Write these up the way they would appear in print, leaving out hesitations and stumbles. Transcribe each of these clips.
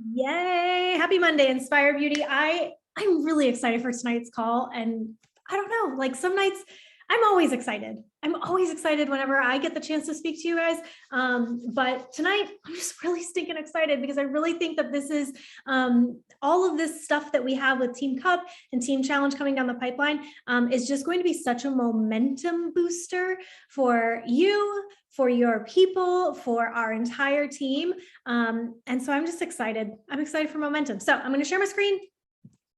Yay. Happy Monday, Inspire Beauty. I'm really excited for tonight's call. And I don't know, like some nights I'm always excited. I'm always excited whenever I get the chance to speak to you guys. But tonight I'm just really stinking excited because I really think that this is all of this stuff that we have with Team Cup and Team Challenge coming down the pipeline is just going to be such a momentum booster for you, for your people, for our entire team. And so I'm just excited. I'm excited for momentum. So I'm going to share my screen.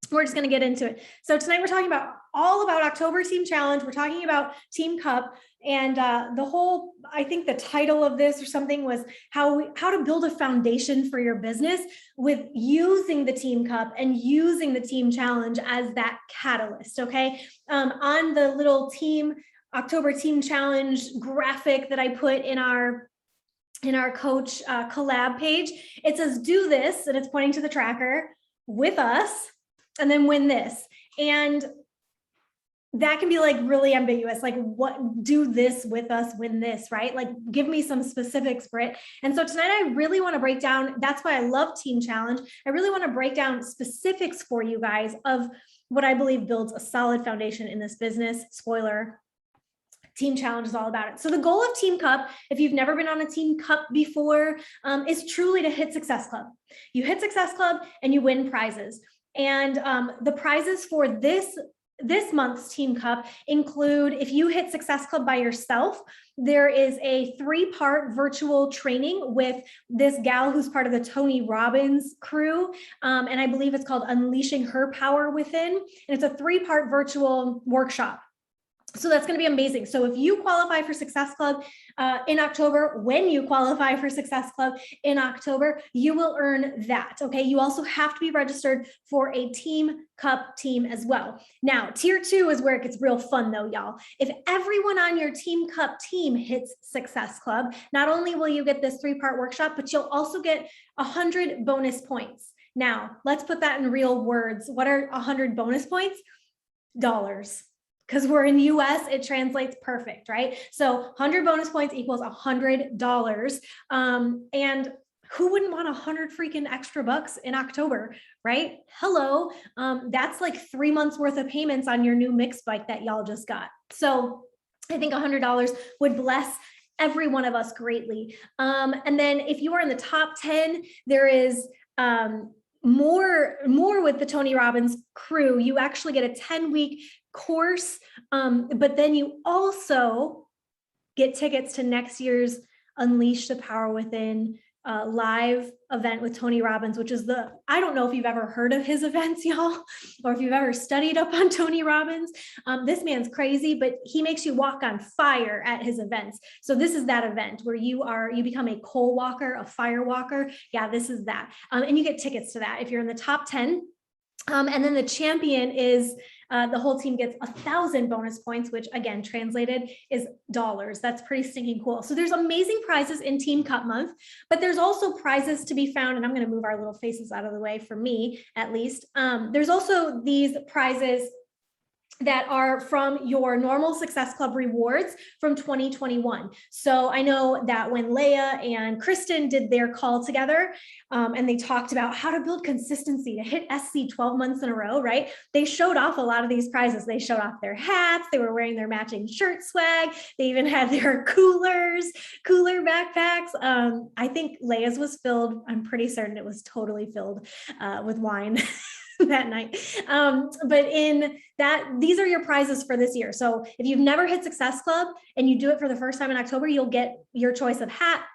We're just going to get into it. So tonight we're talking about all about October Team Challenge. We're talking about Team Cup, and the whole, I think the title of this or something was how to build a foundation for your business with using the Team Cup and using the Team Challenge as that catalyst. Okay, on the little Team October Team Challenge graphic that I put in our coach collab page, it says do this, and it's pointing to the tracker with us, and then win this. And that can be like really ambiguous, like what, do this with us, win this, right? Like give me some specifics, Britt. And so tonight I really want to break down, that's why I love Team Challenge. I really want to break down specifics for you guys of what I believe builds a solid foundation in this business. Spoiler, Team Challenge is all about it. So the goal of Team Cup, if you've never been on a Team Cup before, is truly to hit Success Club. You hit Success Club and you win prizes. And the prizes for this month's Team Cup include, if you hit Success Club by yourself, there is a 3-part virtual training with this gal who's part of the Tony Robbins crew. And I believe it's called Unleashing Her Power Within. And it's a 3-part virtual workshop. So that's going to be amazing. So if you qualify for Success Club in October, when you qualify for Success Club in October, you will earn that. Okay. You also have to be registered for a Team Cup team as well. Now, tier 2 is where it gets real fun though, y'all. If everyone on your Team Cup team hits Success Club, not only will you get this 3-part workshop, but you'll also get 100 bonus points. Now, let's put that in real words. What are 100 bonus points? Dollars. Because we're in the US, it translates perfect, right? So 100 bonus points equals $100. And who wouldn't want 100 freaking extra bucks in October, right? Hello, that's like 3 months worth of payments on your new mix bike that y'all just got. So I think $100 would bless every one of us greatly. And then if you are in the top 10, there is more with the Tony Robbins crew. You actually get a 10-week course, but then you also get tickets to next year's Unleash the Power Within live event with Tony Robbins, which is I don't know if you've ever heard of his events, y'all, or if you've ever studied up on Tony Robbins. This man's crazy, but he makes you walk on fire at his events. So this is that event where you become a coal walker, a fire walker. Yeah, this is that. And you get tickets to that if you're in the top 10. And then the champion is the whole team gets 1,000 bonus points, which again, translated is dollars. That's pretty stinking cool. So there's amazing prizes in Team Cup month, but there's also prizes to be found. And I'm going to move our little faces out of the way, for me, at least. There's also these prizes that are from your normal Success Club rewards from 2021. So I know that when Leah and Kristen did their call together and they talked about how to build consistency to hit SC 12 months in a row, right? They showed off a lot of these prizes. They showed off their hats. They were wearing their matching shirt swag. They even had their cooler backpacks. I think Leah's was filled. I'm pretty certain it was totally filled with wine. That night. But in that, these are your prizes for this year. So if you've never hit Success Club and you do it for the first time in October, you'll get your choice of hat.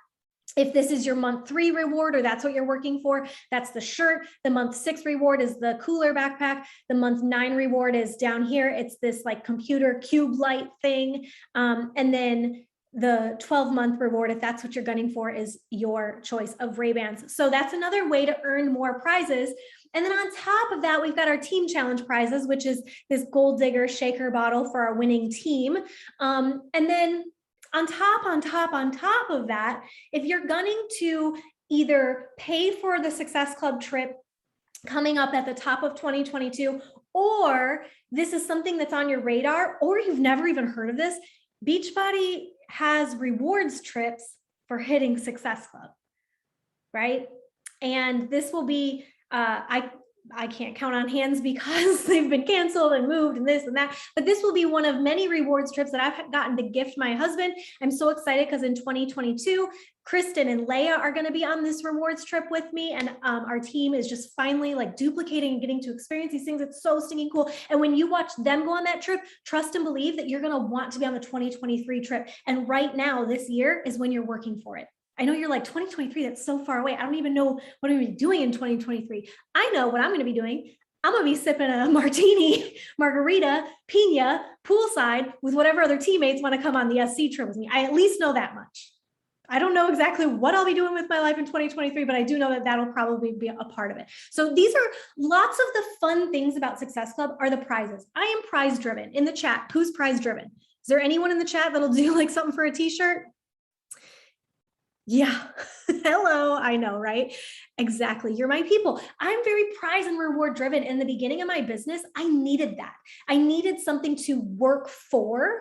If this is your month 3 reward, or that's what you're working for, that's the shirt. The month 6 reward is the cooler backpack. The month 9 reward is down here. It's this like computer cube light thing. And then the 12-month reward, if that's what you're gunning for, is your choice of Ray-Bans. So that's another way to earn more prizes. And then on top of that, we've got our Team Challenge prizes, which is this Gold Digger shaker bottle for our winning team. And then on top of that, if you're gunning to either pay for the Success Club trip coming up at the top of 2022, or this is something that's on your radar, or you've never even heard of this, Beachbody has rewards trips for hitting Success Club, right? And this will be, I can't count on hands because they've been canceled and moved and this and that, but this will be one of many rewards trips that I've gotten to gift my husband. I'm so excited because in 2022, Kristen and Leia are going to be on this rewards trip with me. And our team is just finally like duplicating and getting to experience these things. It's so stinking cool. And when you watch them go on that trip, trust and believe that you're going to want to be on the 2023 trip. And right now, this year is when you're working for it. I know you're like 2023, that's so far away. I don't even know what I'm going to be doing in 2023. I know what I'm going to be doing. I'm going to be sipping a martini, margarita, pina, poolside with whatever other teammates want to come on the SC trip with me. I at least know that much. I don't know exactly what I'll be doing with my life in 2023, but I do know that that'll probably be a part of it. So these are lots of the fun things about Success Club are the prizes. I am prize driven. In the chat, who's prize driven? Is there anyone in the chat that'll do like something for a t-shirt? Yeah. Hello. I know, right? Exactly. You're my people. I'm very prize and reward driven. In the beginning of my business, I needed that. I needed something to work for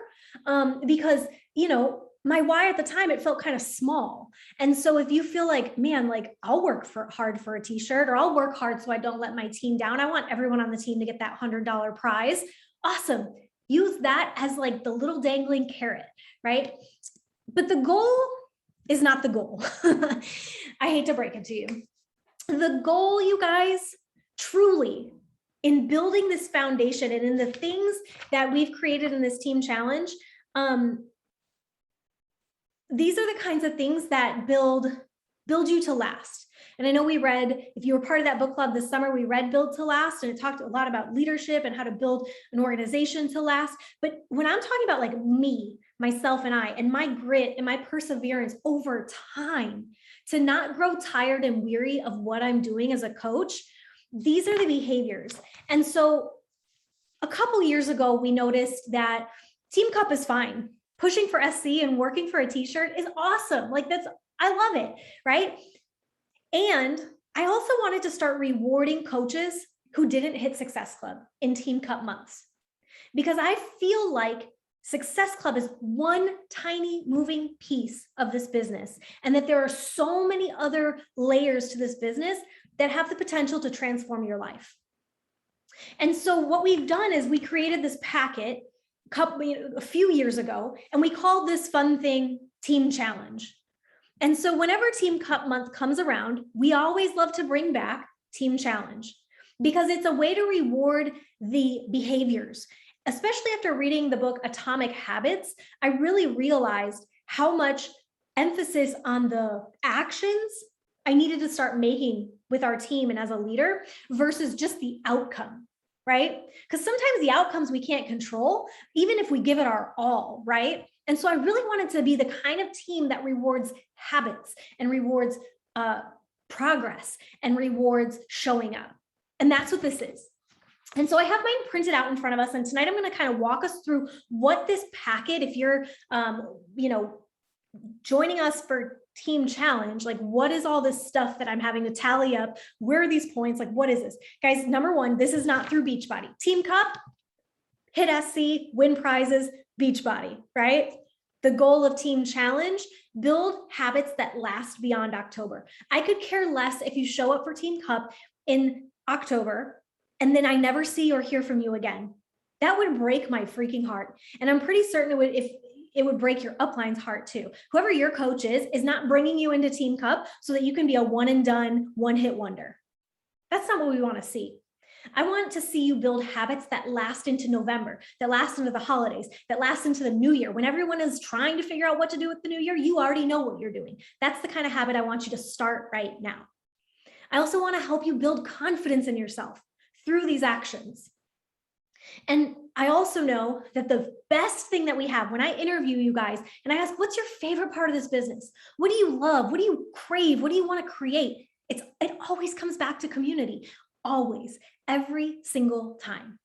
because, you know, my why at the time, it felt kind of small. And so if you feel like, man, like I'll work hard for a t-shirt, or I'll work hard so I don't let my team down. I want everyone on the team to get that $100 prize. Awesome. Use that as like the little dangling carrot, right? But the goal is not the goal. I hate to break it to you. The goal, you guys, truly, in building this foundation and in the things that we've created in this team challenge, these are the kinds of things that build you to last. And I know we read, if you were part of that book club this summer, we read Build to Last, and it talked a lot about leadership and how to build an organization to last. But when I'm talking about like me, myself and I, and my grit and my perseverance over time to not grow tired and weary of what I'm doing as a coach, these are the behaviors. And so a couple years ago, we noticed that Team Cup is fine. Pushing for SC and working for a t-shirt is awesome. Like I love it, right? And I also wanted to start rewarding coaches who didn't hit Success Club in Team Cup months, because I feel like Success Club is one tiny moving piece of this business, and that there are so many other layers to this business that have the potential to transform your life. And so what we've done is we created this packet a few years ago, and we called this fun thing Team Challenge. And so whenever Team Cup month comes around, we always love to bring back Team Challenge, because it's a way to reward the behaviors. Especially after reading the book Atomic Habits, I really realized how much emphasis on the actions I needed to start making with our team and as a leader versus just the outcome, right? Because sometimes the outcomes we can't control, even if we give it our all, right? And so I really wanted to be the kind of team that rewards habits and rewards progress and rewards showing up. And that's what this is. And so I have mine printed out in front of us. And tonight I'm going to kind of walk us through what this packet, if you're, joining us for Team Challenge, like what is all this stuff that I'm having to tally up? Where are these points? Like, what is this? Guys, number one, this is not through Beachbody. Team Cup, hit SC, win prizes, Beachbody, right? The goal of Team Challenge, build habits that last beyond October. I could care less if you show up for Team Cup in October and then I never see or hear from you again. That would break my freaking heart. And I'm pretty certain it would break your upline's heart too. Whoever your coach is not bringing you into Team Cup so that you can be a one and done, one hit wonder. That's not what we want to see. I want to see you build habits that last into November, that last into the holidays, that last into the new year. When everyone is trying to figure out what to do with the new year, you already know what you're doing. That's the kind of habit I want you to start right now. I also want to help you build confidence in yourself through these actions. And I also know that the best thing that we have when I interview you guys and I ask, what's your favorite part of this business? What do you love? What do you crave? What do you want to create? It always comes back to community. Always, every single time.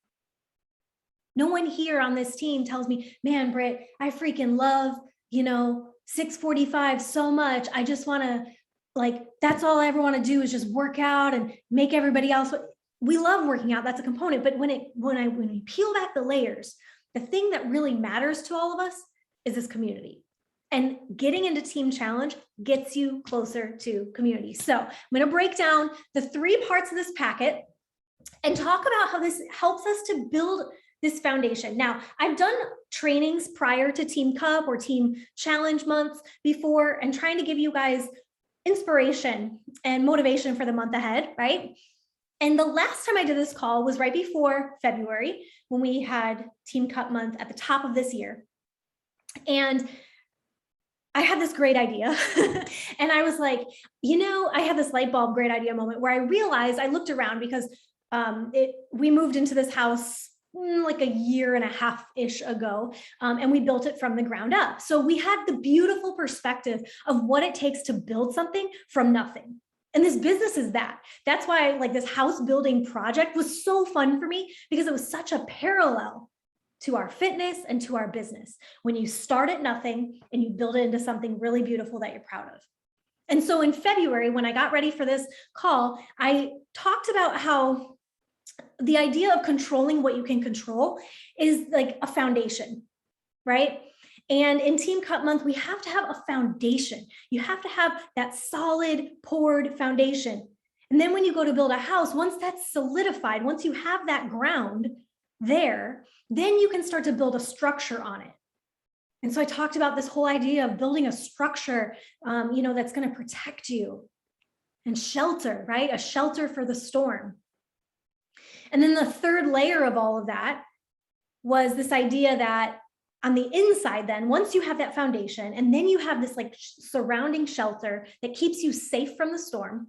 No one here on this team tells me, man, Britt, I freaking love, 645 so much. I just want to, that's all I ever want to do is just work out and make everybody else. We love working out. That's a component. But when we peel back the layers, the thing that really matters to all of us is this community. And getting into Team Challenge gets you closer to community. So I'm going to break down the 3 parts of this packet and talk about how this helps us to build this foundation. Now, I've done trainings prior to Team Cup or Team Challenge months before, and trying to give you guys inspiration and motivation for the month ahead, right? And the last time I did this call was right before February, when we had Team Cup month at the top of this year. And I had this great idea. And I was like, I had this light bulb great idea moment where I realized, I looked around because we moved into this house like a year and a half-ish ago, and we built it from the ground up. So we had the beautiful perspective of what it takes to build something from nothing. And this business is that. That's why like this house building project was so fun for me, because it was such a parallel to our fitness and to our business. When you start at nothing and you build it into something really beautiful that you're proud of. And so in February, when I got ready for this call, I talked about how the idea of controlling what you can control is like a foundation, right? And in Team Cup month, we have to have a foundation. You have to have that solid poured foundation. And then when you go to build a house, once that's solidified, once you have that ground there, then you can start to build a structure on it. And so I talked about this whole idea of building a structure, that's going to protect you and shelter, right? A shelter for the storm. And then the third layer of all of that was this idea that on the inside, then once you have that foundation, and then you have this like surrounding shelter that keeps you safe from the storm,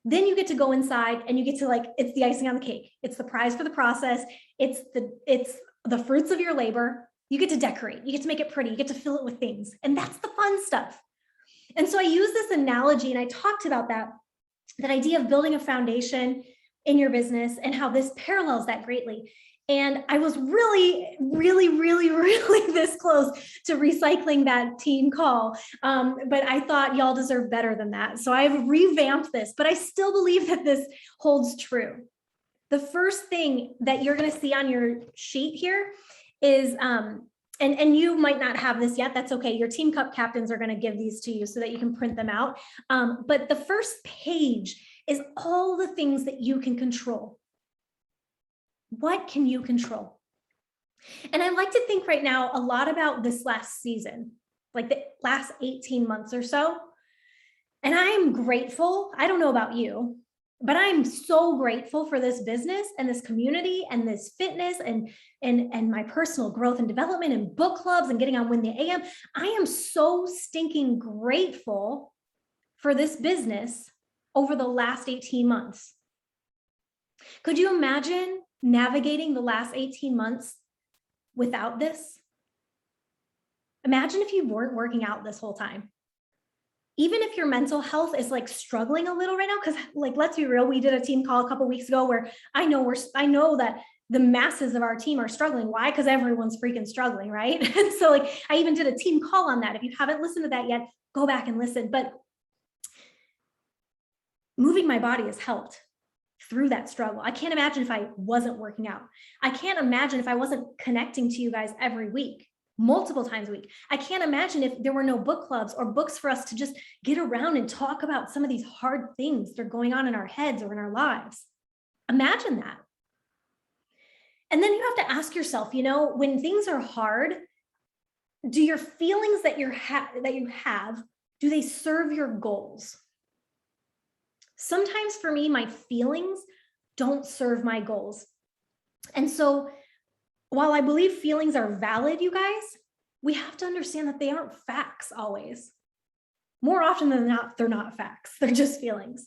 then you get to go inside and you get to it's the icing on the cake. It's the prize for the process. It's the fruits of your labor. You get to decorate, you get to make it pretty, you get to fill it with things. And that's the fun stuff. And so I use this analogy, and I talked about that idea of building a foundation in your business and how this parallels that greatly. And I was really, really, really, really this close to recycling that team call. But I thought y'all deserve better than that. So I've revamped this, but I still believe that this holds true. The first thing that you're going to see on your sheet here is, and you might not have this yet, that's okay. Your Team Cup captains are going to give these to you so that you can print them out. But the first page is all the things that you can control. What can you control? And I like to think right now a lot about this last season, like the last 18 months or so. And I am grateful. I don't know about you, but I'm so grateful for this business and this community and this fitness and my personal growth and development and book clubs and getting on Win the AM. I am so stinking grateful for this business over the last 18 months. Could you imagine navigating the last 18 months without this? Imagine if you weren't working out this whole time. Even if your mental health is like struggling a little right now, because like, let's be real, we did a team call a couple of weeks ago where I know that the masses of our team are struggling. Why? Because everyone's freaking struggling, right? And so like, I even did a team call on that. If you haven't listened to that yet, go back and listen. But moving my body has helped through that struggle. I can't imagine if I wasn't working out. I can't imagine if I wasn't connecting to you guys every week, multiple times a week. I can't imagine if there were no book clubs or books for us to just get around and talk about some of these hard things that are going on in our heads or in our lives. Imagine that. And then you have to ask yourself, when things are hard, do your feelings that you have, do they serve your goals? Sometimes for me, my feelings don't serve my goals. And so while I believe feelings are valid, you guys, we have to understand that they aren't facts always. More often than not, they're not facts. They're just feelings.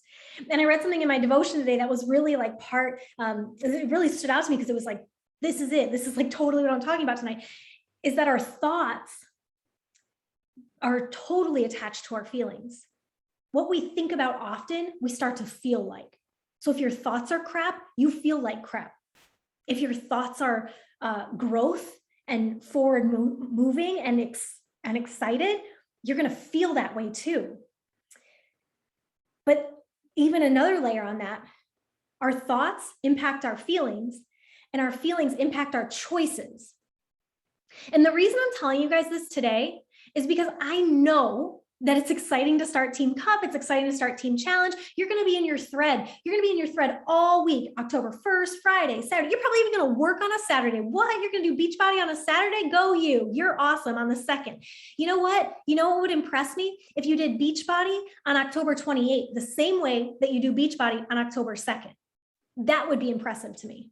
And I read something in my devotion today that was really like it really stood out to me because it was like, this is it. This is like totally what I'm talking about tonight, is that our thoughts are totally attached to our feelings. What we think about often, we start to feel like. So if your thoughts are crap, you feel like crap. If your thoughts are growth and forward moving and excited, you're going to feel that way too. But even another layer on that, our thoughts impact our feelings, and our feelings impact our choices. And the reason I'm telling you guys this today is because I know that it's exciting to start Team Cup. It's exciting to start Team Challenge. You're going to be in your thread. You're going to be in your thread all week, October 1st, Friday, Saturday. You're probably even going to work on a Saturday. What? You're going to do Beachbody on a Saturday? Go you. You're awesome on the 2nd. You know what? You know what would impress me? If you did Beachbody on October 28th, the same way that you do Beachbody on October 2nd. That would be impressive to me.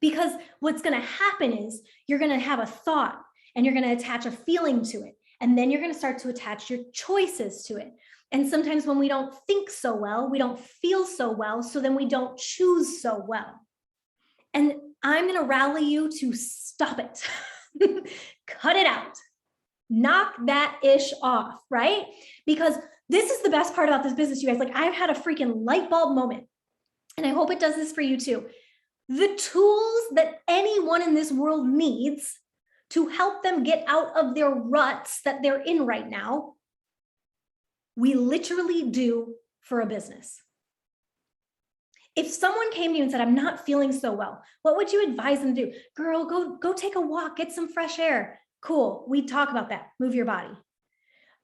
Because what's going to happen is you're going to have a thought and you're going to attach a feeling to it. And then you're going to start to attach your choices to it. And sometimes when we don't think so well, we don't feel so well, so then we don't choose so well. And I'm going to rally you to stop it. Cut it out. Knock that ish off, right? Because this is the best part about this business, you guys. Like, I've had a freaking light bulb moment. And I hope it does this for you too. The tools that anyone in this world needs to help them get out of their ruts that they're in right now, we literally do for a business. If someone came to you and said, I'm not feeling so well, what would you advise them to do? Girl, go take a walk, get some fresh air. Cool, we talk about that, move your body.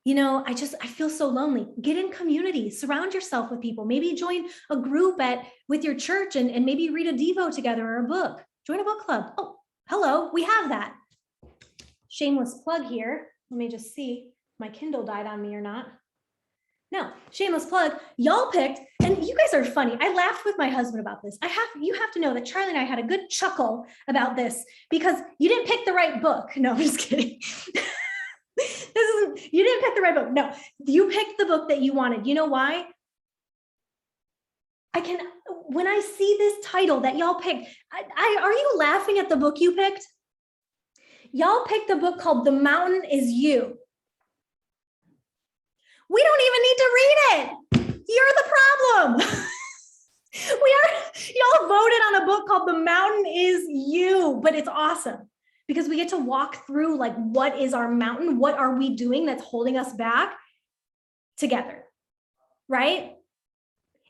You know, I feel so lonely. Get in community, surround yourself with people, maybe join a group with your church and maybe read a Devo together or a book. Join a book club. Oh, hello, we have that. Shameless plug here. Let me just see if my Kindle died on me or not. No, shameless plug. Y'all picked, and you guys are funny. I laughed with my husband about this. You have to know that Charlie and I had a good chuckle about this because you didn't pick the right book. No, I'm just kidding. You didn't pick the right book. No, you picked the book that you wanted. You know why? When I see this title that y'all picked, are you laughing at the book you picked? Y'all picked a book called The Mountain Is You. We don't even need to read it. You're the problem. Y'all voted on a book called The Mountain Is You, but it's awesome because we get to walk through like, what is our mountain? What are we doing that's holding us back together, right?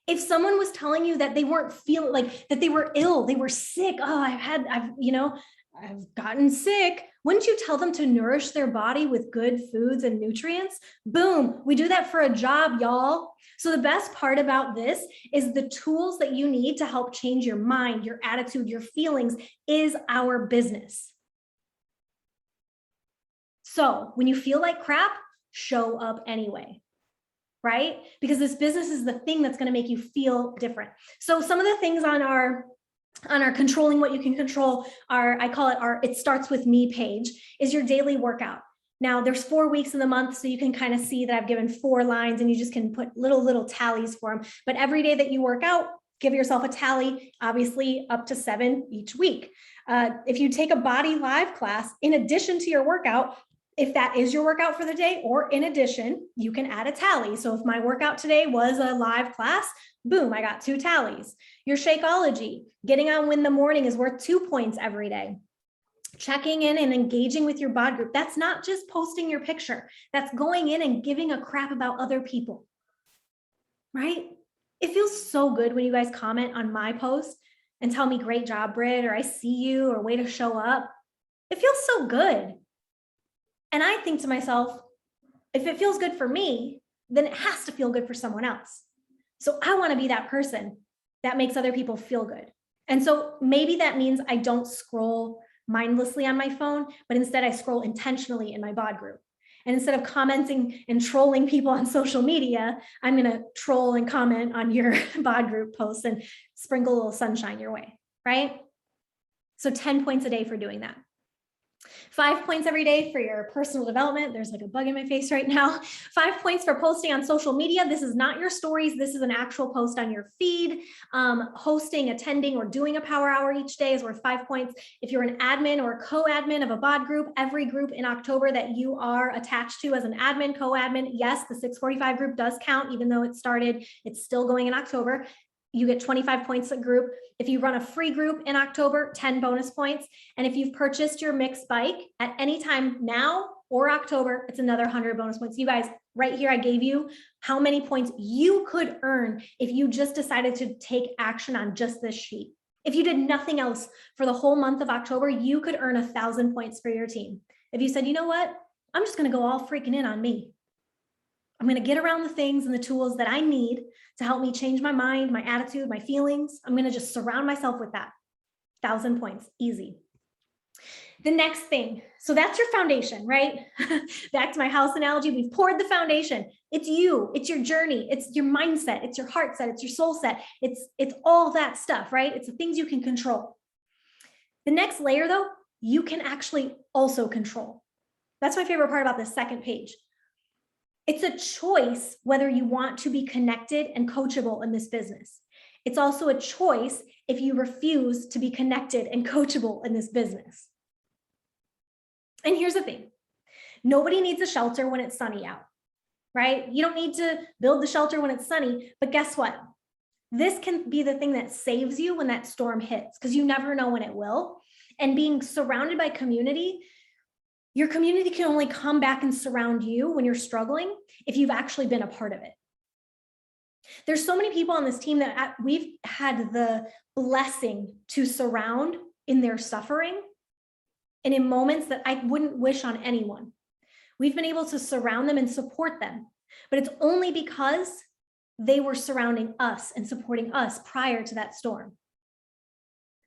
If someone was telling you that they weren't feeling like that they were ill, they were sick. Oh, I've gotten sick. Wouldn't you tell them to nourish their body with good foods and nutrients? Boom, we do that for a job, y'all. So the best part about this is the tools that you need to help change your mind, your attitude, your feelings is our business. So when you feel like crap, show up anyway, right? Because this business is the thing that's going to make you feel different. So some of the things on our controlling what you can control, I call it our It Starts With Me page, is your daily workout. Now there's 4 weeks in the month, so you can kind of see that I've given 4 lines and you just can put little tallies for them. But every day that you work out, give yourself a tally, obviously up to 7 each week. If you take a Body Live class, in addition to your workout, if that is your workout for the day, or in addition, you can add a tally. So if my workout today was a live class, boom, I got 2 tallies. Your Shakeology, getting on Win the Morning is worth 2 points every day. Checking in and engaging with your bod group. That's not just posting your picture. That's going in and giving a crap about other people, right? It feels so good when you guys comment on my post and tell me, great job, Britt, or I see you, or way to show up. It feels so good. And I think to myself, if it feels good for me, then it has to feel good for someone else. So I want to be that person that makes other people feel good. And so maybe that means I don't scroll mindlessly on my phone, but instead I scroll intentionally in my bod group. And instead of commenting and trolling people on social media, I'm going to troll and comment on your bod group posts and sprinkle a little sunshine your way, right? So 10 points a day for doing that. 5 points every day for your personal development. There's like a bug in my face right now. 5 points for posting on social media. This is not your stories. This is an actual post on your feed. Hosting, attending, or doing a power hour each day is worth 5 points. If you're an admin or a co-admin of a bod group, every group in October that you are attached to as an admin, co-admin, yes, the 645 group does count, even though it started, it's still going in October. You get 25 points a group. If you run a free group in October, 10 bonus points. And if you've purchased your mixed bike at any time now or October, it's another 100 bonus points. You guys, right here, I gave you how many points you could earn if you just decided to take action on just this sheet. If you did nothing else for the whole month of October, you could earn 1,000 points for your team. If you said, you know what? I'm just going to go all freaking in on me. I'm going to get around the things and the tools that I need to help me change my mind, my attitude, my feelings. I'm going to just surround myself with that. 1,000 points, easy. The next thing, so that's your foundation, right? Back to my house analogy, we've poured the foundation. It's you, it's your journey, it's your mindset, it's your heart set, it's your soul set, it's all that stuff, right? It's the things you can control. The next layer though, you can actually also control. That's my favorite part about this second page. It's a choice whether you want to be connected and coachable in this business. It's also a choice if you refuse to be connected and coachable in this business. And here's the thing, nobody needs a shelter when it's sunny out, right? You don't need to build the shelter when it's sunny, but guess what? This can be the thing that saves you when that storm hits, because you never know when it will. And being surrounded by community, your community can only come back and surround you when you're struggling if you've actually been a part of it. There's so many people on this team that we've had the blessing to surround in their suffering and in moments that I wouldn't wish on anyone. We've been able to surround them and support them, but it's only because they were surrounding us and supporting us prior to that storm.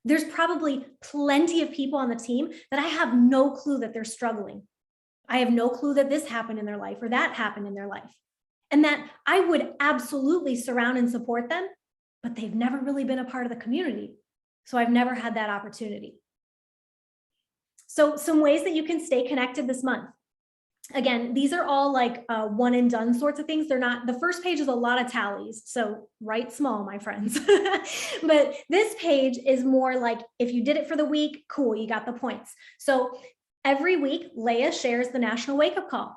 There's probably plenty of people on the team that I have no clue that they're struggling. I have no clue that this happened in their life or that happened in their life, and that I would absolutely surround and support them, but they've never really been a part of the community. So I've never had that opportunity. So some ways that you can stay connected this month. Again, these are all like one and done sorts of things. They're not, the first page is a lot of tallies. So write small, my friends. But this page is more like, if you did it for the week, cool, you got the points. So every week, Leah shares the National Wake Up Call.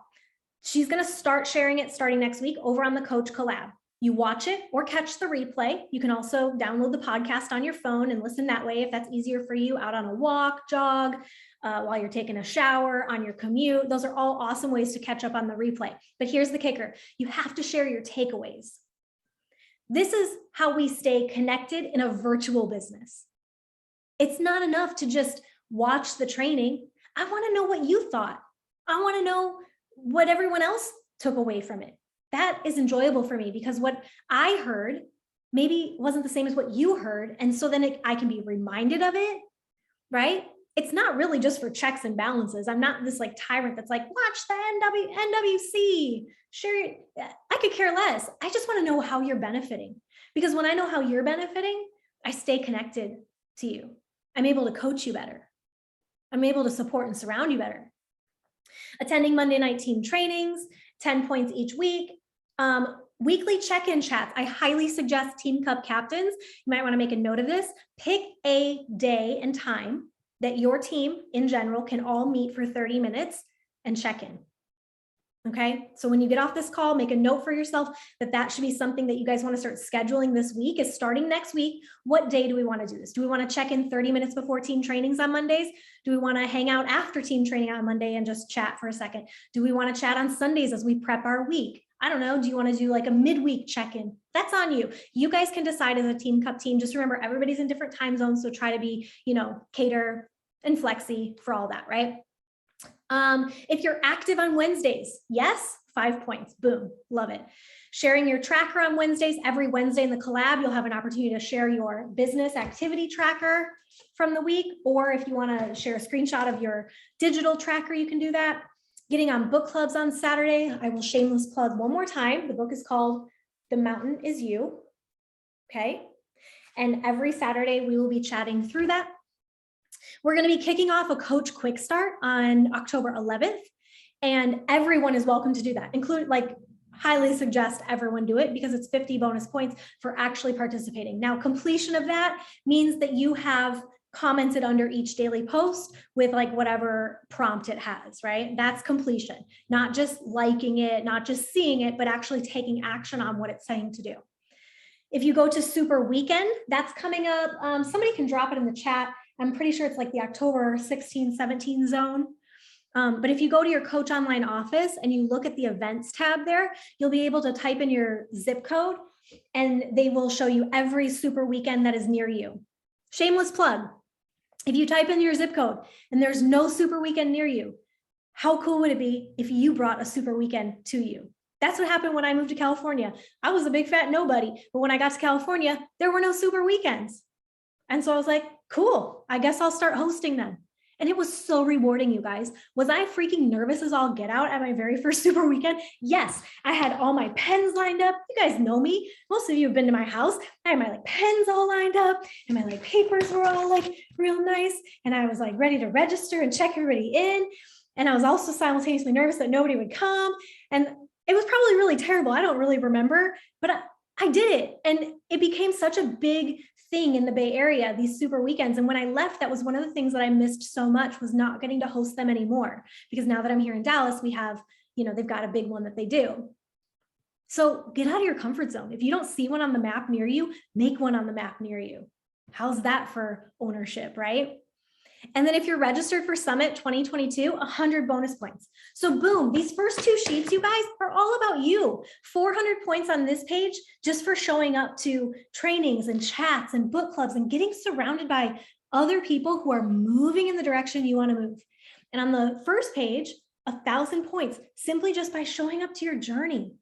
She's going to start sharing it starting next week over on the Coach Collab. You watch it or catch the replay. You can also download the podcast on your phone and listen that way if that's easier for you, out on a walk, jog, while you're taking a shower, on your commute. Those are all awesome ways to catch up on the replay. But here's the kicker. You have to share your takeaways. This is how we stay connected in a virtual business. It's not enough to just watch the training. I want to know what you thought. I want to know what everyone else took away from it. That is enjoyable for me, because what I heard maybe wasn't the same as what you heard. And so then I can be reminded of it, right? It's not really just for checks and balances. I'm not this like tyrant that's like, watch the NWC, share it. I could care less. I just want to know how you're benefiting, because when I know how you're benefiting, I stay connected to you. I'm able to coach you better. I'm able to support and surround you better. Attending Monday night team trainings, 10 points each week. Weekly check-in chats. I highly suggest Team Cup captains, you might want to make a note of this, pick a day and time that your team in general can all meet for 30 minutes and check in. Okay, so when you get off this call, make a note for yourself that should be something that you guys want to start scheduling this week. Is starting next week. What day do we want to do this? Do we want to check in 30 minutes before team trainings on Mondays? Do we want to hang out after team training on Monday and just chat for a second? Do we want to chat on Sundays as we prep our week? I don't know. Do you want to do like a midweek check-in? That's on you. You guys can decide as a Team Cup team. Just remember, everybody's in different time zones. So try to be, cater and flexy for all that, right? If you're active on Wednesdays, yes, 5 points, boom, love it. Sharing your tracker on Wednesdays, every Wednesday in the collab, you'll have an opportunity to share your business activity tracker from the week, or if you want to share a screenshot of your digital tracker, you can do that. Getting on book clubs on Saturday. I will shameless plug one more time. The book is called The Mountain Is You, okay? And every Saturday we will be chatting through that. We're going to be kicking off a Coach Quick Start on October 11th, and everyone is welcome to do that. Highly suggest everyone do it, because it's 50 bonus points for actually participating. Now, completion of that means that you have commented under each daily post with whatever prompt it has, right? That's completion, not just liking it, not just seeing it, but actually taking action on what it's saying to do. If you go to Super Weekend, that's coming up. Somebody can drop it in the chat. I'm pretty sure it's the October 16, 17 zone. But if you go to your Coach Online office and you look at the events tab there, you'll be able to type in your zip code and they will show you every Super Weekend that is near you. Shameless plug. If you type in your zip code and there's no Super Weekend near you, How cool would it be if you brought a super weekend to you? That's what happened when I moved to California. I was a big fat nobody, but when I got to California, there were no super weekends. And so I was like, cool, I guess I'll start hosting them. And it was so rewarding, you guys. Was I freaking nervous as all get out at my very first super weekend? Yes, I had all my pens lined up. You guys know me. Most of you have been to my house. I had my like pens all lined up and my like papers were all like real nice. And I was like ready to register and check everybody in. And I was also simultaneously nervous that nobody would come. And it was probably really terrible. I don't really remember, but I did it. And it became such a big thing in the Bay Area, these super weekends. And when I left, that was one of the things that I missed so much, was not getting to host them anymore. Because now that I'm here in Dallas, we have, they've got a big one that they do. So get out of your comfort zone. If you don't see one on the map near you, make one on the map near you. How's that for ownership, right? And then if you're registered for Summit 2022, 100 bonus points. So boom, these first two sheets, you guys, are all about you. 400 points on this page just for showing up to trainings and chats and book clubs and getting surrounded by other people who are moving in the direction you want to move. And on the first page, 1,000 points simply just by showing up to your journey,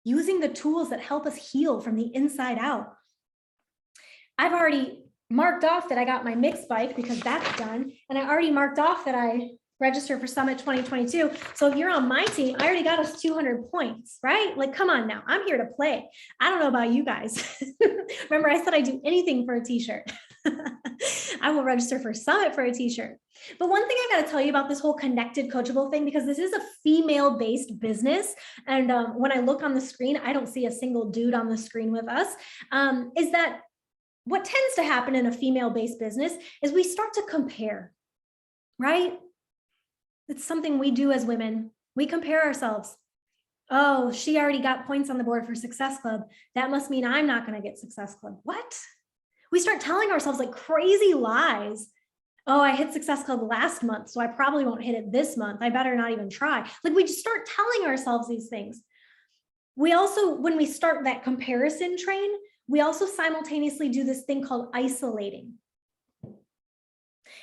using the tools that help us heal from the inside out. I've already marked off that I got my mixed bike because that's done. And I already marked off that I registered for Summit 2022. So if you're on my team, I already got us 200 points, right? Like, come on now, I'm here to play. I don't know about you guys. Remember, I said I'd do anything for a t-shirt. I will register for Summit for a t-shirt. But one thing I got to tell you about this whole Connected Coachable thing, because this is a female-based business. And when I look on the screen, I don't see a single dude on the screen with us, is that what tends to happen in a female-based business is we start to compare, right? It's something we do as women. We compare ourselves. Oh, she already got points on the board for Success Club. That must mean I'm not going to get Success Club. What? We start telling ourselves like crazy lies. Oh, I hit Success Club last month, so I probably won't hit it this month. I better not even try. Like, we just start telling ourselves these things. We also, when we start that comparison train, we also simultaneously do this thing called isolating.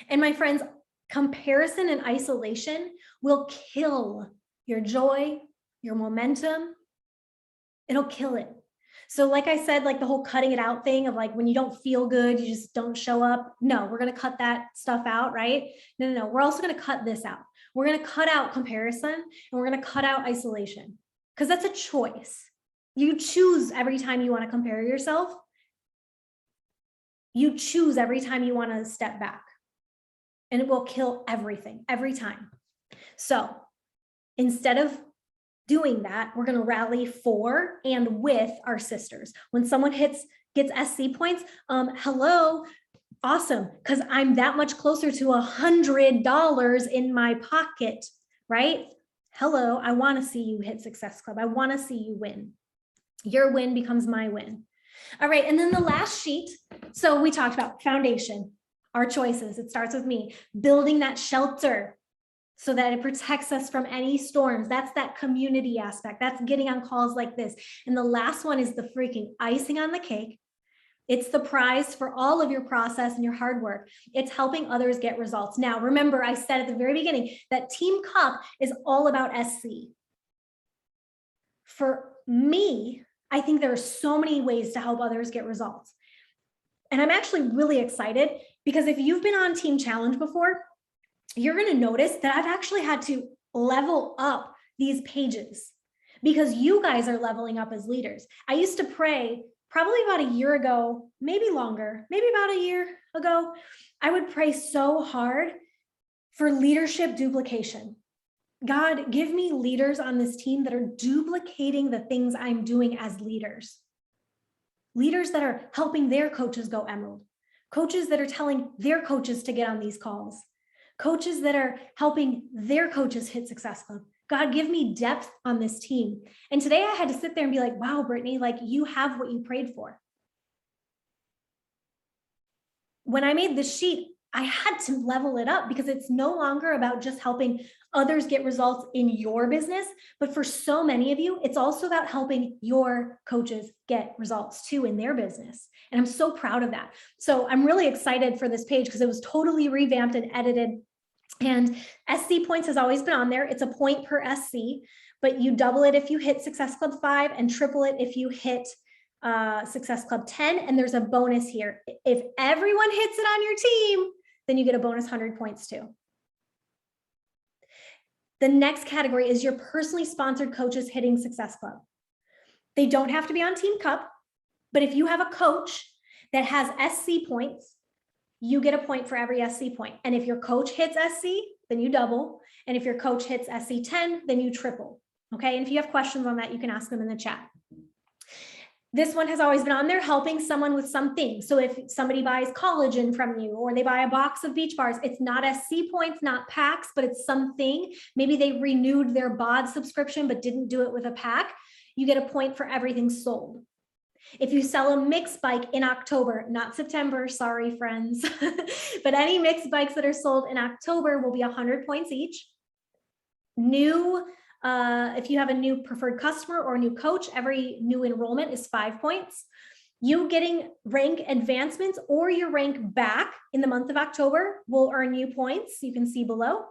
And my friends, comparison and isolation will kill your joy, your momentum. It'll kill it. So like I said, like the whole cutting it out thing of like, when you don't feel good, you just don't show up. No, we're going to cut that stuff out, right? No. We're also going to cut this out. We're going to cut out comparison and we're going to cut out isolation, because that's a choice. You choose every time you want to compare yourself. You choose every time you want to step back, and it will kill everything every time. So instead of doing that, we're going to rally for and with our sisters. When someone gets SC points, hello, awesome, because I'm that much closer to $100 in my pocket, right? Hello, I want to see you hit Success Club. I want to see you win. Your win becomes my win. All right, and then the last sheet. So we talked about foundation, our choices. It starts with me, building that shelter so that it protects us from any storms. That's that community aspect. That's getting on calls like this. And the last one is the freaking icing on the cake. It's the prize for all of your process and your hard work. It's helping others get results. Now, remember, I said at the very beginning that Team Cup is all about SC. For me, I think there are so many ways to help others get results. And I'm actually really excited because if you've been on Team Challenge before, you're going to notice that I've actually had to level up these pages because you guys are leveling up as leaders. I used to pray probably about a year ago, maybe longer, maybe about a year ago. I would pray so hard for leadership duplication. God, give me leaders on this team that are duplicating the things I'm doing as leaders. Leaders that are helping their coaches go emerald. Coaches that are telling their coaches to get on these calls. Coaches that are helping their coaches hit Success Club. God, give me depth on this team. And today I had to sit there and be like, wow, Brittany, like you have what you prayed for. When I made this sheet, I had to level it up because it's no longer about just helping others get results in your business, but for so many of you, it's also about helping your coaches get results too in their business. And I'm so proud of that. So I'm really excited for this page because it was totally revamped and edited And SC points has always been on there. It's a point per SC, but you double it if you hit Success Club 5 and triple it if you hit Success Club 10. And there's a bonus here. If everyone hits it on your team, then you get a bonus 100 points too. The next category is your personally sponsored coaches hitting Success Club. They don't have to be on Team Cup, but if you have a coach that has SC points, you get a point for every SC point. And if your coach hits SC, then you double. And if your coach hits SC 10, then you triple. Okay. And if you have questions on that, you can ask them in the chat. This one has always been on there, helping someone with something. So if somebody buys collagen from you, or they buy a box of Beach Bars, it's not SC points, not packs, but it's something. Maybe they renewed their BOD subscription, but didn't do it with a pack. You get a point for everything sold. If you sell a mixed bike in October, not September, sorry friends, but any mixed bikes that are sold in October will be 100 points each. If you have a new preferred customer or a new coach, every new enrollment is 5 points. You getting rank advancements or your rank back in the month of October will earn you points. You can see below.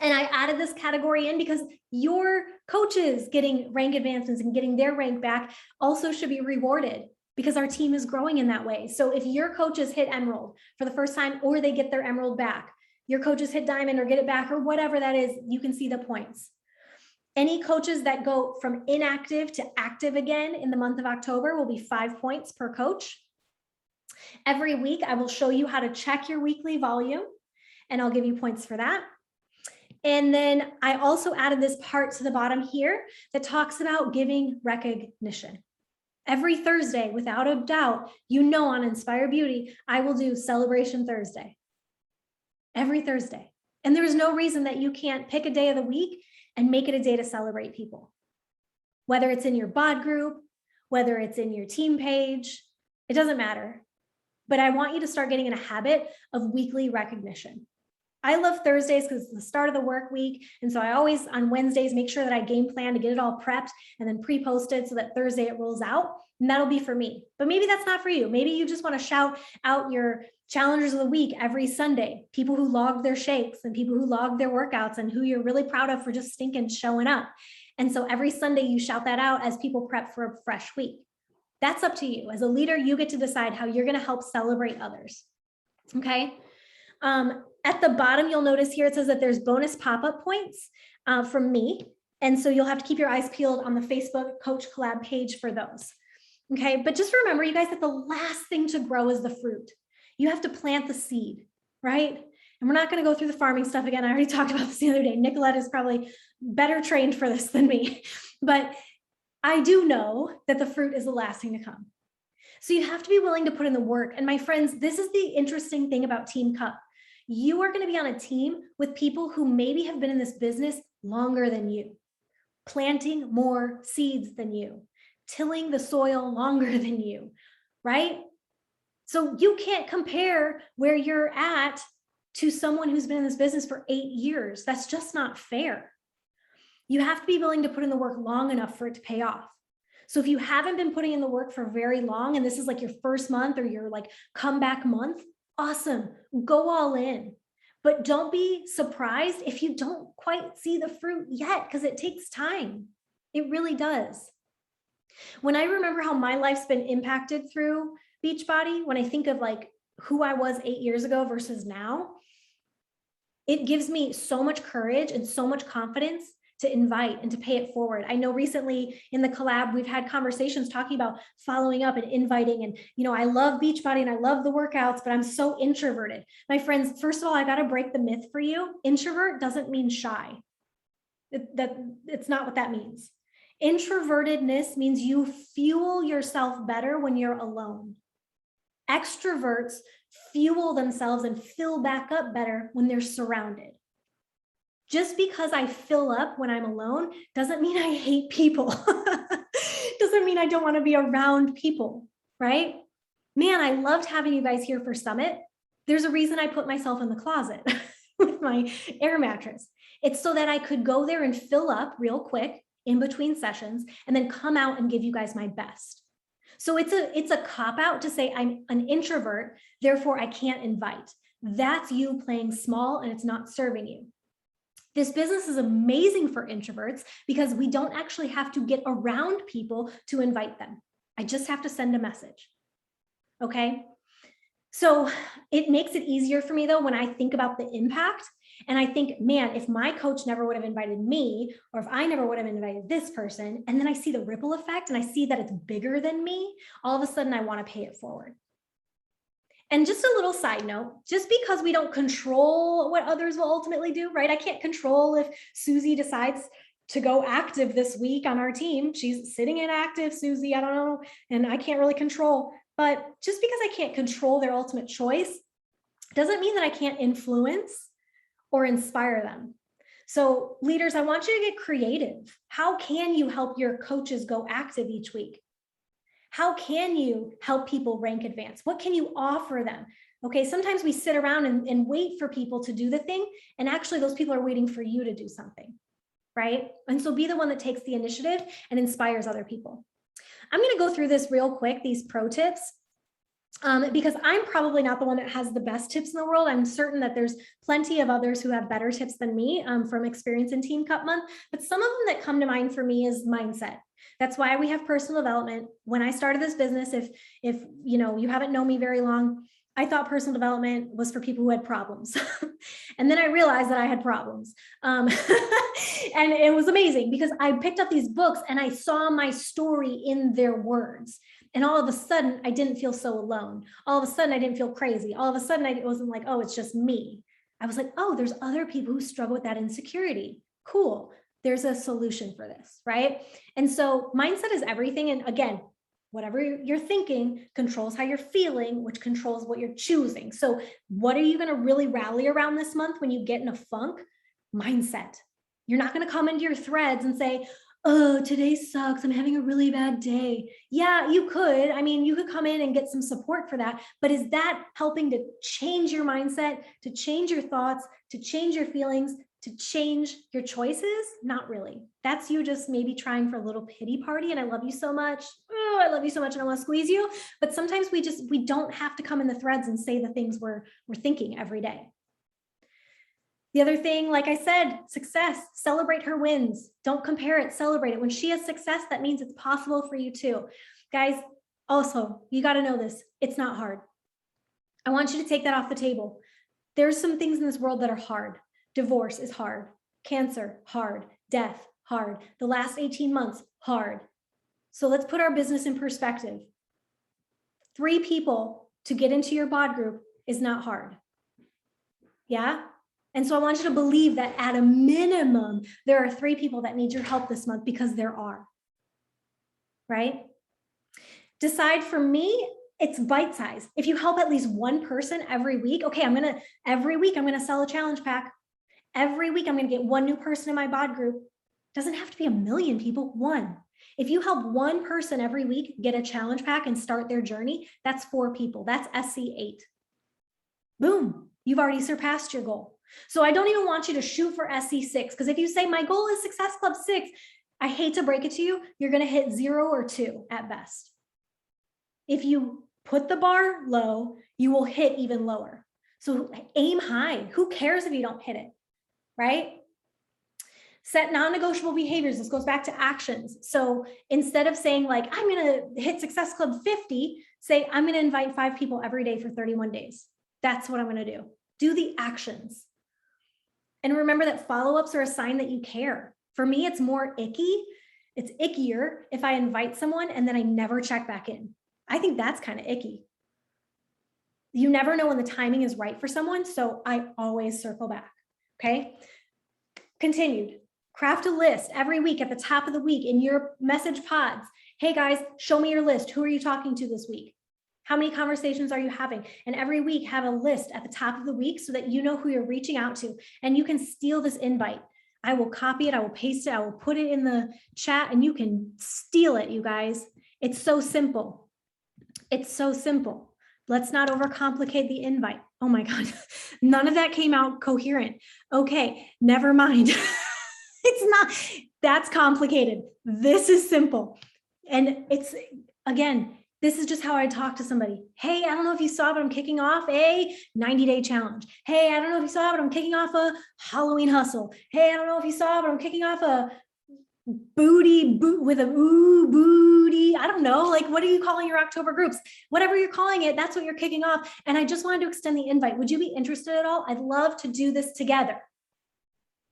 And I added this category in because your coaches getting rank advancements and getting their rank back also should be rewarded, because our team is growing in that way. So if your coaches hit Emerald for the first time, or they get their Emerald back, your coaches hit Diamond or get it back, or whatever that is, you can see the points. Any coaches that go from inactive to active again in the month of October will be 5 points per coach. Every week, I will show you how to check your weekly volume, and I'll give you points for that. And then I also added this part to the bottom here that talks about giving recognition. Every Thursday, without a doubt, you know, on Inspire Beauty, I will do Celebration Thursday. Every Thursday. And there is no reason that you can't pick a day of the week and make it a day to celebrate people. Whether it's in your BOD group, whether it's in your team page, it doesn't matter. But I want you to start getting in a habit of weekly recognition. I love Thursdays because it's the start of the work week. And so I always on Wednesdays make sure that I game plan to get it all prepped and then pre-posted so that Thursday it rolls out. And that'll be for me. But maybe that's not for you. Maybe you just want to shout out your challengers of the week every Sunday, people who logged their shakes and people who logged their workouts and who you're really proud of for just stinking showing up. And so every Sunday you shout that out as people prep for a fresh week. That's up to you. As a leader, you get to decide how you're going to help celebrate others. Okay. At the bottom, you'll notice here, it says that there's bonus pop-up points from me. And so you'll have to keep your eyes peeled on the Facebook Coach Collab page for those. Okay. But just remember, you guys, that the last thing to grow is the fruit. You have to plant the seed, right? And we're not going to go through the farming stuff again. I already talked about this the other day. Nicolette is probably better trained for this than me, but I do know that the fruit is the last thing to come. So you have to be willing to put in the work. And my friends, this is the interesting thing about Team Cup. You are going to be on a team with people who maybe have been in this business longer than you, planting more seeds than you, tilling the soil longer than you, right? So you can't compare where you're at to someone who's been in this business for 8 years. That's just not fair. You have to be willing to put in the work long enough for it to pay off. So if you haven't been putting in the work for very long, and this is like your first month or your like comeback month, awesome, go all in. But don't be surprised if you don't quite see the fruit yet, because it takes time. It really does. When I remember how my life's been impacted through Beachbody, when I think of like who I was 8 years ago versus now, it gives me so much courage and so much confidence to invite and to pay it forward. I know recently in the collab, we've had conversations talking about following up and inviting. And, you know, I love Beachbody and I love the workouts, but I'm so introverted. My friends, first of all, I got to break the myth for you. Introvert doesn't mean shy. It's not what that means. Introvertedness means you fuel yourself better when you're alone. Extroverts fuel themselves and fill back up better when they're surrounded. Just because I fill up when I'm alone doesn't mean I hate people. Doesn't mean I don't want to be around people, right? Man, I loved having you guys here for Summit. There's a reason I put myself in the closet with my air mattress. It's so that I could go there and fill up real quick in between sessions and then come out and give you guys my best. So it's a cop out to say I'm an introvert, therefore I can't invite. That's you playing small and it's not serving you. This business is amazing for introverts because we don't actually have to get around people to invite them. I just have to send a message. Okay. So it makes it easier for me though, when I think about the impact and I think, man, if my coach never would have invited me, or if I never would have invited this person, and then I see the ripple effect and I see that it's bigger than me, all of a sudden I want to pay it forward. And just a little side note, just because we don't control what others will ultimately do, right? I can't control if Susie decides to go active this week on our team. She's sitting inactive, Susie, I don't know, and I can't really control. But just because I can't control their ultimate choice doesn't mean that I can't influence or inspire them. So leaders, I want you to get creative. How can you help your coaches go active each week? How can you help people rank advance? What can you offer them? Okay, sometimes we sit around and wait for people to do the thing, and actually those people are waiting for you to do something, right? And so be the one that takes the initiative and inspires other people. I'm going to go through this real quick, these pro tips, because I'm probably not the one that has the best tips in the world. I'm certain that there's plenty of others who have better tips than me from experience in Team Cup Month. But some of them that come to mind for me is mindset. That's why we have personal development. When I started this business, if you haven't known me very long, I thought personal development was for people who had problems. And then I realized that I had problems. And it was amazing because I picked up these books and I saw my story in their words. And all of a sudden, I didn't feel so alone. All of a sudden, I didn't feel crazy. All of a sudden, it wasn't like, oh, it's just me. I was like, oh, there's other people who struggle with that insecurity. Cool. There's a solution for this, right? And so mindset is everything. And again, whatever you're thinking controls how you're feeling, which controls what you're choosing. So what are you going to really rally around this month when you get in a funk? Mindset. You're not going to come into your threads and say, oh, today sucks, I'm having a really bad day. Yeah, you could. I mean, you could come in and get some support for that. But is that helping to change your mindset, to change your thoughts, to change your feelings, to change your choices? Not really. That's you just maybe trying for a little pity party. And I love you so much. Oh, I love you so much and I want to squeeze you. But sometimes we don't have to come in the threads and say the things we're thinking every day. The other thing, like I said, success, celebrate her wins. Don't compare it, celebrate it. When she has success, that means it's possible for you too. Guys, also, you got to know this. It's not hard. I want you to take that off the table. There's some things in this world that are hard. Divorce is hard. Cancer, hard. Death, hard. The last 18 months, hard. So let's put our business in perspective. 3 people to get into your bod group is not hard. Yeah? And so I want you to believe that at a minimum, there are 3 people that need your help this month, because there are, right? Decide, for me, it's bite size. If you help at least one person every week, okay, every week I'm going to sell a challenge pack. Every week I'm going to get 1 new person in my bod group. Doesn't have to be 1 million people, 1. If you help 1 person every week get a challenge pack and start their journey, that's 4 people. That's SC8. Boom, you've already surpassed your goal. So I don't even want you to shoot for SC6, because if you say my goal is Success Club 6, I hate to break it to you, you're going to hit 0 or 2 at best. If you put the bar low, you will hit even lower. So aim high. Who cares if you don't hit it, right? Set non-negotiable behaviors. This goes back to actions. So instead of saying like, I'm going to hit Success Club 50, say, I'm going to invite 5 people every day for 31 days. That's what I'm going to do. Do the actions. And remember that follow-ups are a sign that you care. For me, it's more icky. It's ickier if I invite someone and then I never check back in. I think that's kind of icky. You never know when the timing is right for someone, so I always circle back, okay? Continued. Craft a list every week at the top of the week in your message pods. Hey guys, show me your list. Who are you talking to this week? How many conversations are you having? And every week have a list at the top of the week so that you know who you're reaching out to, and you can steal this invite. I will copy it. I will paste it. I will put it in the chat and you can steal it, you guys. It's so simple. It's so simple. Let's not overcomplicate the invite. Oh my God, none of that came out coherent. Okay, never mind. It's not, that's complicated. This is simple. And it's, again, This is just how I talk to somebody. Hey, I don't know if you saw, but I'm kicking off a 90-day challenge. Hey, I don't know if you saw, but I'm kicking off a Halloween hustle. Hey, I don't know if you saw, but I'm kicking off a booty with a booty. I don't know. Like, what are you calling your October groups? Whatever you're calling it, that's what you're kicking off. And I just wanted to extend the invite. Would you be interested at all? I'd love to do this together.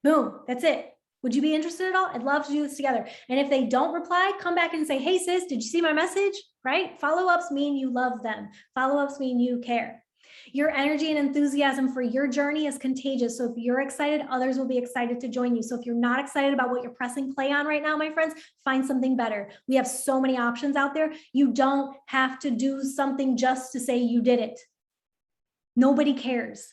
Boom, that's it. Would you be interested at all? I'd love to do this together. And if they don't reply, come back and say, hey, sis, did you see my message? Right? Follow-ups mean you love them. Follow-ups mean you care. Your energy and enthusiasm for your journey is contagious. So if you're excited, others will be excited to join you. So if you're not excited about what you're pressing play on right now, my friends, find something better. We have so many options out there. You don't have to do something just to say you did it. Nobody cares.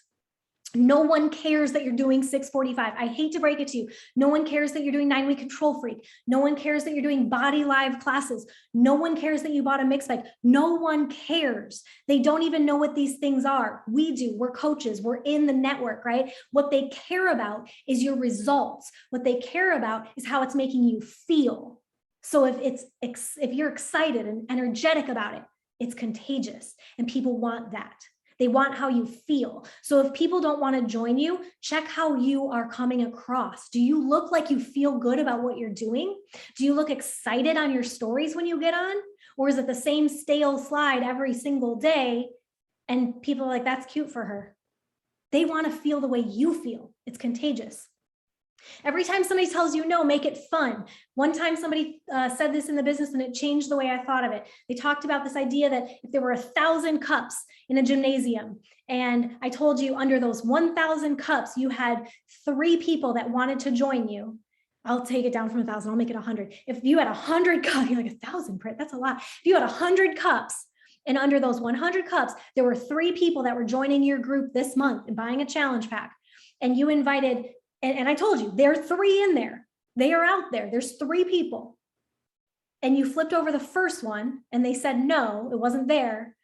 No one cares that you're doing 645. I hate to break it to you. No one cares that you're doing 9-week control freak. No one cares that you're doing body live classes. No one cares that you bought a mix bag. No one cares. They don't even know what these things are. We do. We're coaches. We're in the network, right? What they care about is your results. What they care about is how it's making you feel. So if you're excited and energetic about it, it's contagious, and people want that. They want how you feel. So if people don't want to join you, check how you are coming across. Do you look like you feel good about what you're doing? Do you look excited on your stories when you get on? Or is it the same stale slide every single day? And people are like, that's cute for her. They want to feel the way you feel. It's contagious. Every time somebody tells you no, make it fun. One time somebody said this in the business and it changed the way I thought of it. They talked about this idea that if there were 1,000 cups in a gymnasium, and I told you under those 1,000 cups, you had 3 people that wanted to join you. I'll take it down from 1,000, I'll make it 100. If you had 100 cups, you're like 1,000, that's a lot. If you had 100 cups, and under those 100 cups, there were 3 people that were joining your group this month and buying a challenge pack, and you invited, and I told you, there are 3 in there. They are out there. There's 3 people. And you flipped over the first one and they said, no, it wasn't there.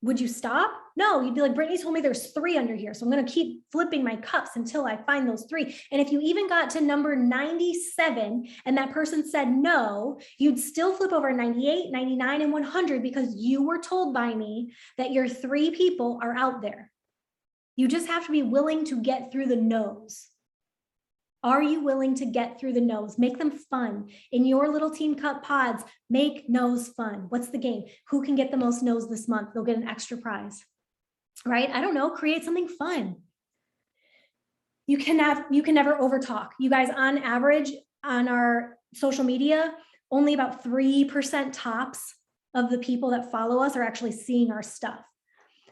Would you stop? No, you'd be like, Brittany told me there's 3 under here. So I'm going to keep flipping my cups until I find those 3. And if you even got to number 97 and that person said no, you'd still flip over 98, 99, and 100 because you were told by me that your 3 people are out there. You just have to be willing to get through the no's. Are you willing to get through the no's? Make them fun. In your little team cup pods, make no's fun. What's the game? Who can get the most no's this month? They'll get an extra prize, right? I don't know, create something fun. You can never overtalk. You guys, on average, on our social media, only about 3% tops of the people that follow us are actually seeing our stuff.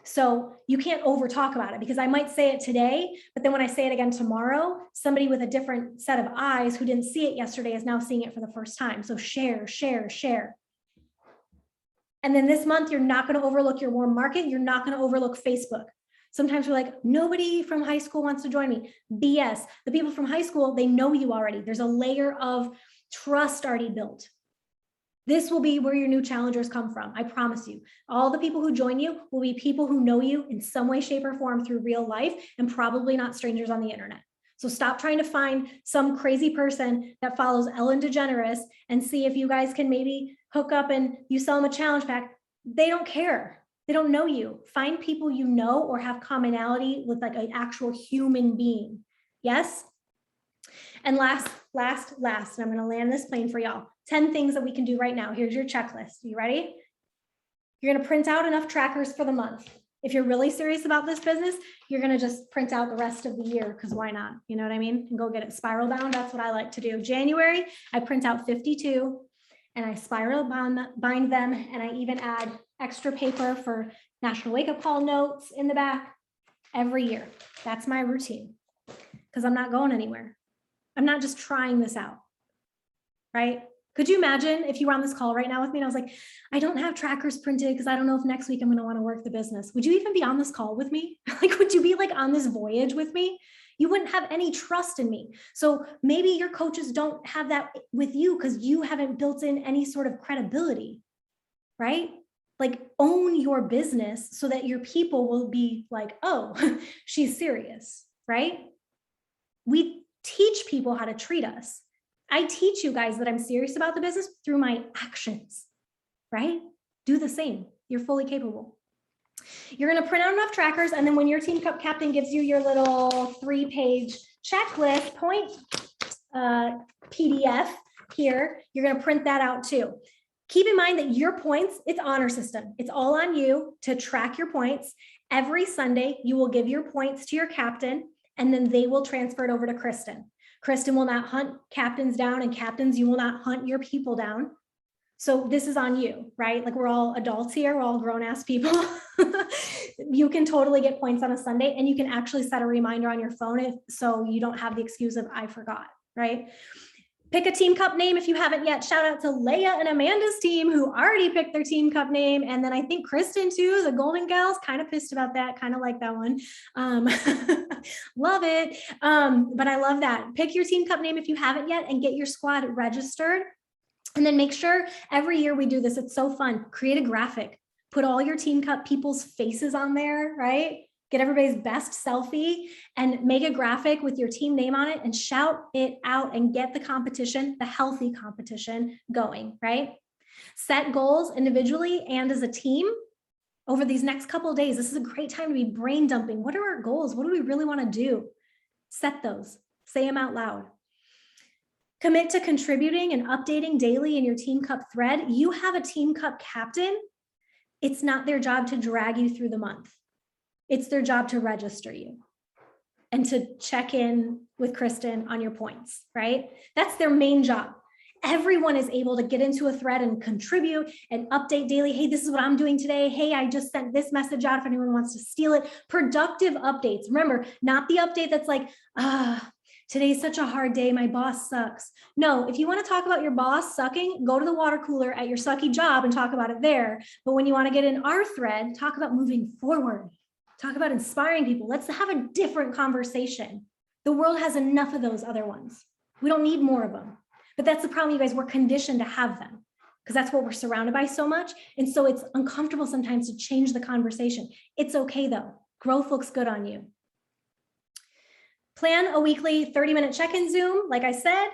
So you can't over talk about it, because I might say it today, but then when I say it again tomorrow, somebody with a different set of eyes who didn't see it yesterday is now seeing it for the first time. So share, share, share. And then this month, you're not going to overlook your warm market. You're not going to overlook Facebook. Sometimes we're like, nobody from high school wants to join me. BS. The people from high school, they know you already. There's a layer of trust already built. This will be where your new challengers come from. I promise you. All the people who join you will be people who know you in some way, shape, or form through real life, and probably not strangers on the internet. So stop trying to find some crazy person that follows Ellen DeGeneres and see if you guys can maybe hook up and you sell them a challenge pack. They don't care. They don't know you. Find people you know or have commonality with, like an actual human being. Yes? And last, and I'm going to land this plane for y'all. 10 things that we can do right now. Here's your checklist. You ready? You're going to print out enough trackers for the month. If you're really serious about this business, you're going to just print out the rest of the year, because why not? You know what I mean? And go get it spiral bound. That's what I like to do. January, I print out 52 and I spiral bind them. And I even add extra paper for National Wake Up Call notes in the back every year. That's my routine, because I'm not going anywhere. I'm not just trying this out, right? Could you imagine if you were on this call right now with me and I was like, I don't have trackers printed because I don't know if next week I'm going to want to work the business. Would you even be on this call with me? Like, would you be like on this voyage with me? You wouldn't have any trust in me. So maybe your coaches don't have that with you because you haven't built in any sort of credibility, right? Like, own your business so that your people will be like, oh, she's serious, right? We teach people how to treat us. I teach you guys that I'm serious about the business through my actions, right? do the same. You're fully capable. You're going to print out enough trackers. And then when your team captain gives you your little 3-page checklist point PDF here, you're going to print that out too. Keep in mind that your points, it's honor system. It's all on you to track your points. Every Sunday, you will give your points to your captain, and then they will transfer it over to Kristen. Kristen will not hunt captains down, and captains, you will not hunt your people down. So this is on you, right? Like, we're all adults here. We're all grown-ass people. You can totally get points on a Sunday, and you can actually set a reminder on your phone so you don't have the excuse of I forgot, right? Pick a team cup name if you haven't yet. Shout out to Leah and Amanda's team who already picked their team cup name. And then I think Kristen too, the Golden Gals, kind of pissed about that, kind of like that one. Love it. But I love that. Pick your team cup name if you haven't yet and get your squad registered. And then make sure every year we do this. It's so fun. Create a graphic. Put all your team cup people's faces on there, right? Get everybody's best selfie and make a graphic with your team name on it and shout it out and get the competition, the healthy competition going, right? Set goals individually and as a team over these next couple of days. This is a great time to be brain dumping. What are our goals? What do we really want to do? Set those, say them out loud. Commit to contributing and updating daily in your team cup thread. You have a team cup captain. It's not their job to drag you through the month. It's their job to register you and to check in with Kristen on your points, right? That's their main job. Everyone is able to get into a thread and contribute and update daily. Hey, this is what I'm doing today. Hey, I just sent this message out if anyone wants to steal it. Productive updates. Remember, not the update that's like, today's such a hard day. My boss sucks. No, if you want to talk about your boss sucking, go to the water cooler at your sucky job and talk about it there. But when you want to get in our thread, talk about moving forward. Talk about inspiring people. Let's have a different conversation. The world has enough of those other ones. We don't need more of them. But that's the problem, you guys. We're conditioned to have them because that's what we're surrounded by so much. And so it's uncomfortable sometimes to change the conversation. It's okay though. Growth looks good on you. Plan a weekly 30-minute check-in Zoom, like I said,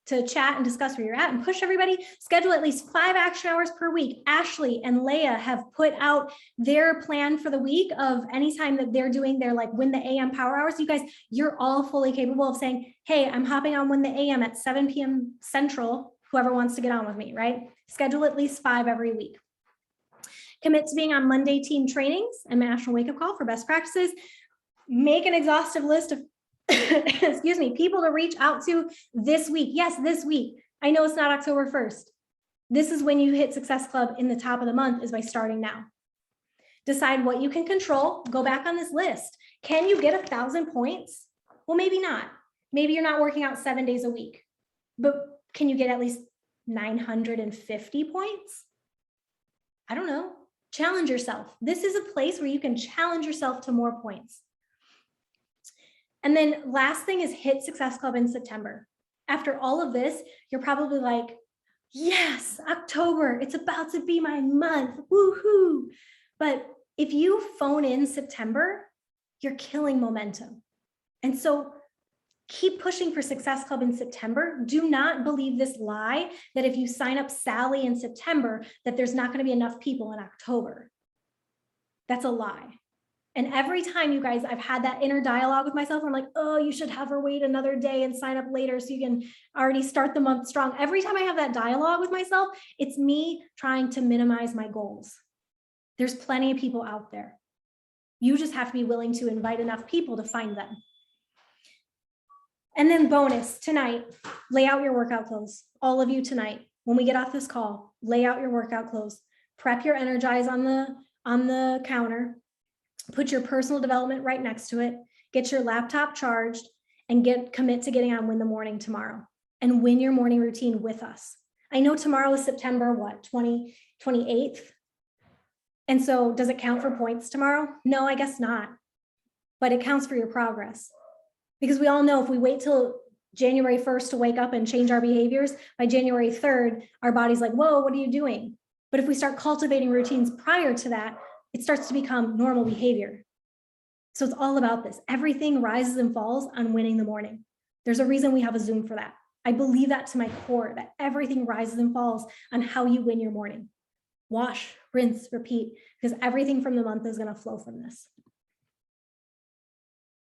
to chat and discuss where you're at and push everybody. Schedule at least 5 action hours per week. Ashley and Leah have put out their plan for the week of anytime that they're doing their like Win the AM power hours. You guys, you're all fully capable of saying, hey, I'm hopping on Win the AM at 7 p.m. Central, whoever wants to get on with me, right? Schedule at least 5 every week. Commit to being on Monday team trainings and National Wake Up Call for best practices. Make an exhaustive list of excuse me, people to reach out to this week. Yes, this week. I know it's not October 1st. This is when you hit Success Club in the top of the month, is by starting now. Decide what you can control. Go back on this list. Can you get 1,000 points? Well, maybe not. Maybe you're not working out 7 days a week, but can you get at least 950 points? I don't know. Challenge yourself. This is a place where you can challenge yourself to more points. And then last thing is hit Success Club in September. After all of this, you're probably like, yes, October, it's about to be my month, woohoo. But if you phone in September, you're killing momentum. And so keep pushing for Success Club in September. Do not believe this lie that if you sign up Sally in September, that there's not going to be enough people in October. That's a lie. And every time, you guys, I've had that inner dialogue with myself. I'm like, oh, you should have her wait another day and sign up later so you can already start the month strong. Every time I have that dialogue with myself, it's me trying to minimize my goals. There's plenty of people out there. You just have to be willing to invite enough people to find them. And then bonus, tonight, lay out your workout clothes. All of you tonight, when we get off this call, lay out your workout clothes. Prep your Energize on the counter. Put your personal development right next to it, get your laptop charged, and commit to getting on Win the Morning tomorrow and win your morning routine with us. I know tomorrow is September, 28th. And so does it count for points tomorrow? No, I guess not. But it counts for your progress. Because we all know if we wait till January 1st to wake up and change our behaviors, by January 3rd, our body's like, whoa, what are you doing? But if we start cultivating routines prior to that, it starts to become normal behavior. So it's all about this. Everything rises and falls on winning the morning. There's a reason we have a Zoom for that. I believe that to my core, that everything rises and falls on how you win your morning. wash, rinse, repeat, because everything from the month is going to flow from this.